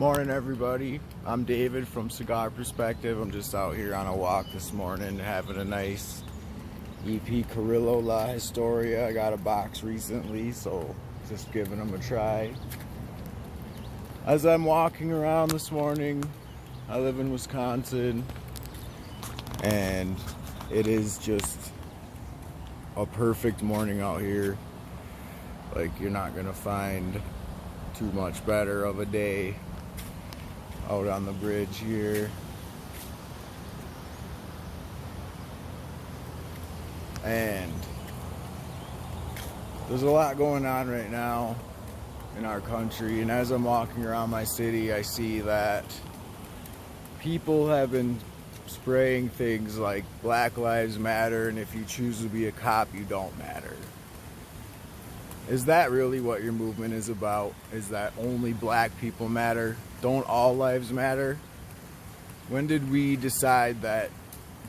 Morning everybody, I'm David from Cigar Perspective. I'm just out here on a walk this morning having a nice EP Carillo La Historia. I got a box recently, so just giving them a try. As I'm walking around this morning, I live in Wisconsin and it is just a perfect morning out here. Like, you're not gonna find too much better of a day out on the bridge here. And there's a lot going on right now in our country, and as I'm walking around my city, I see that people have been spraying things like Black Lives Matter, and if you choose to be a cop, you don't matter. Is that really what your movement is about? Is that only black people matter? Don't all lives matter? When did we decide that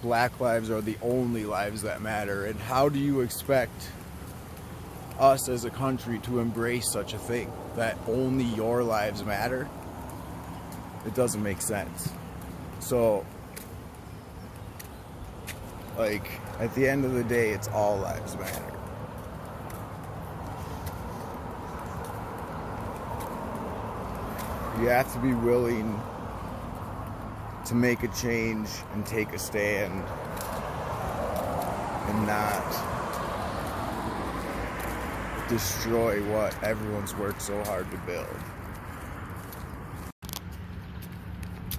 black lives are the only lives that matter? And how do you expect us as a country to embrace such a thing, that only your lives matter? It doesn't make sense. So, like, at the end of the day, it's all lives matter. You have to be willing to make a change and take a stand and not destroy what everyone's worked so hard to build.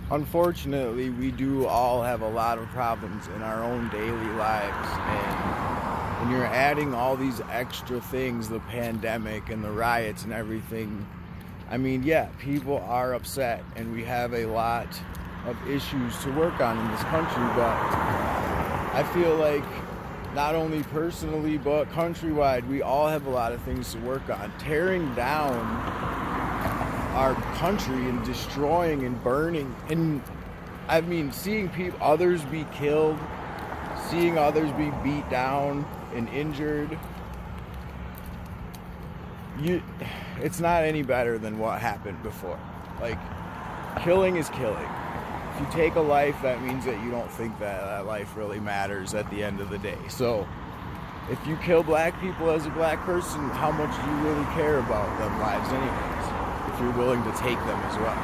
Unfortunately, we do all have a lot of problems in our own daily lives, and when you're adding all these extra things, the pandemic and the riots and everything, I mean, yeah, people are upset and we have a lot of issues to work on in this country, but I feel like not only personally but countrywide, we all have a lot of things to work on. Tearing down our country and destroying and burning, and I mean, seeing others be killed, seeing others be beat down and injured, it's not any better than what happened before. Like, killing is killing. If you take a life, that means that you don't think that life really matters at the end of the day. So if you kill black people as a black person, how much do you really care about them lives anyways, if you're willing to take them as well?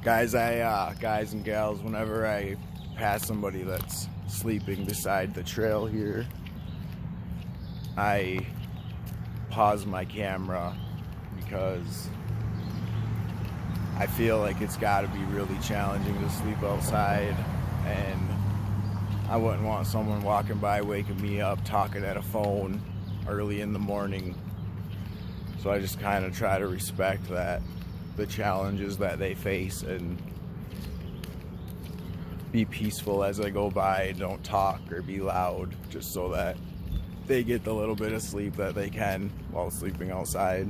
Guys and gals, whenever I pass somebody that's sleeping beside the trail here, I pause my camera because I feel like it's got to be really challenging to sleep outside, and I wouldn't want someone walking by waking me up talking at a phone early in the morning. So I just kind of try to respect the challenges that they face and be peaceful as I go by. Don't talk or be loud, just so that they get the little bit of sleep that they can while sleeping outside.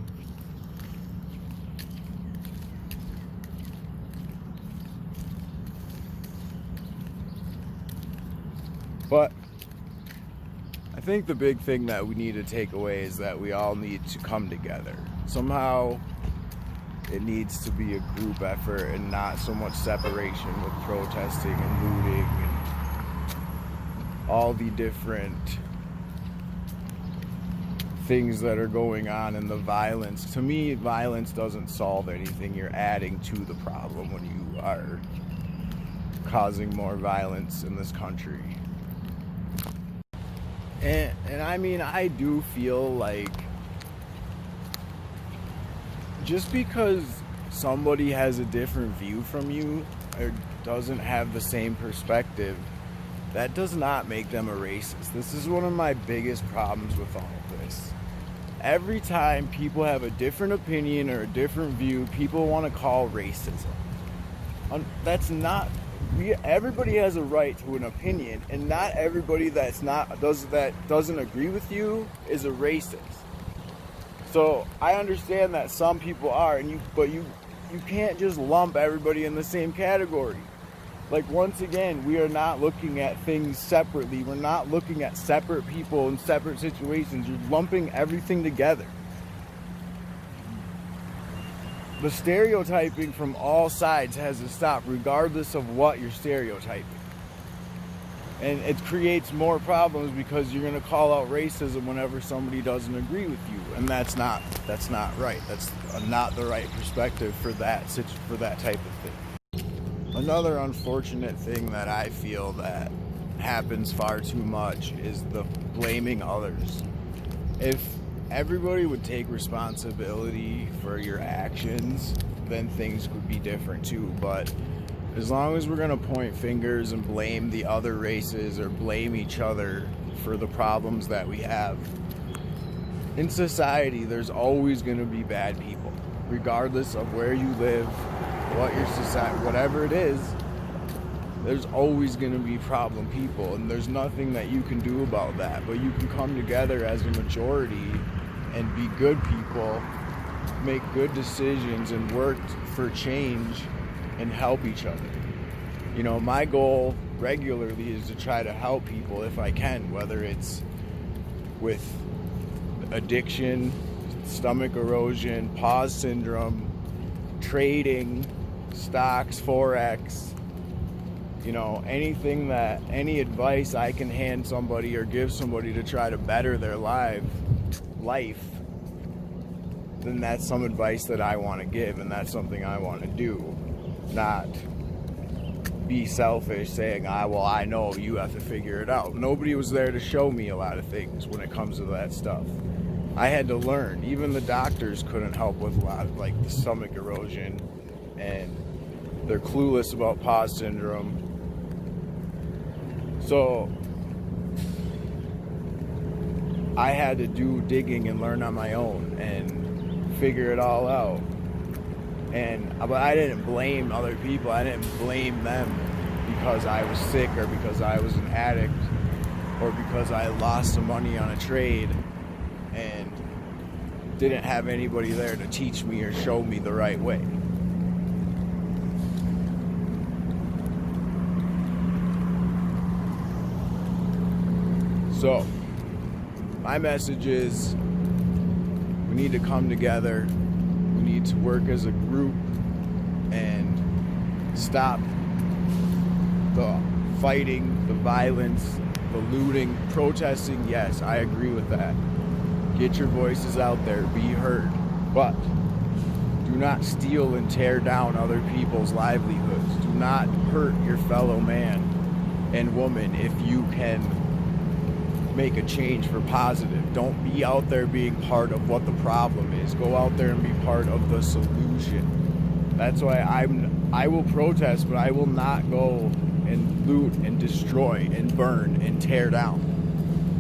But I think the big thing that we need to take away is that we all need to come together. Somehow it needs to be a group effort and not so much separation with protesting and looting and all the different things that are going on, and the violence. To me, violence doesn't solve anything. You're adding to the problem when you are causing more violence in this country. And I mean, I do feel like just because somebody has a different view from you or doesn't have the same perspective, that does not make them a racist. This is one of my biggest problems with all of this. Every time people have a different opinion or a different view, people want to call racism. That's not. Everybody has a right to an opinion, and not everybody that doesn't agree with you is a racist. So I understand that some people are, but you can't just lump everybody in the same category. Like, once again, we are not looking at things separately. We're not looking at separate people in separate situations. You're lumping everything together. The stereotyping from all sides has to stop, regardless of what you're stereotyping. And it creates more problems because you're going to call out racism whenever somebody doesn't agree with you, and that's not right. That's not the right perspective for that type of thing. Another unfortunate thing that I feel that happens far too much is the blaming others. If everybody would take responsibility for your actions, then things would be different too. But as long as we're going to point fingers and blame the other races or blame each other for the problems that we have, in society, there's always going to be bad people. Regardless of where you live, what your society, whatever it is, there's always going to be problem people. And there's nothing that you can do about that. But you can come together as a majority and be good people, make good decisions, and work for change and help each other. You know, my goal regularly is to try to help people if I can, whether it's with addiction, stomach erosion, pause syndrome, trading, stocks, forex, you know, any advice I can hand somebody or give somebody to try to better their life, then that's some advice that I want to give, and that's something I want to do. Not be selfish saying, well, I know, you have to figure it out. Nobody was there to show me a lot of things when it comes to that stuff. I had to learn. Even the doctors couldn't help with a lot of, like, the stomach erosion, and they're clueless about pause syndrome. So I had to do digging and learn on my own and figure it all out. But I didn't blame other people. I didn't blame them because I was sick or because I was an addict or because I lost some money on a trade and didn't have anybody there to teach me or show me the right way. So, my message is we need to come together. We need to work as a group and stop the fighting, the violence, the looting, protesting. Yes, I agree with that. Get your voices out there, be heard. But do not steal and tear down other people's livelihoods. Do not hurt your fellow man and woman if you can make a change for positive. Don't be out there being part of what the problem is. Go out there and be part of the solution. That's why I will protest, but I will not go and loot and destroy and burn and tear down.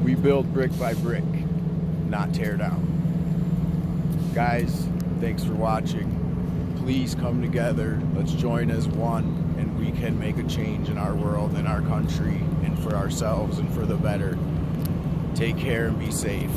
We build brick by brick, not tear down. Guys, thanks for watching. Please come together. Let's join as one, and we can make a change in our world, in our country, and for ourselves and for the better. Take care and be safe.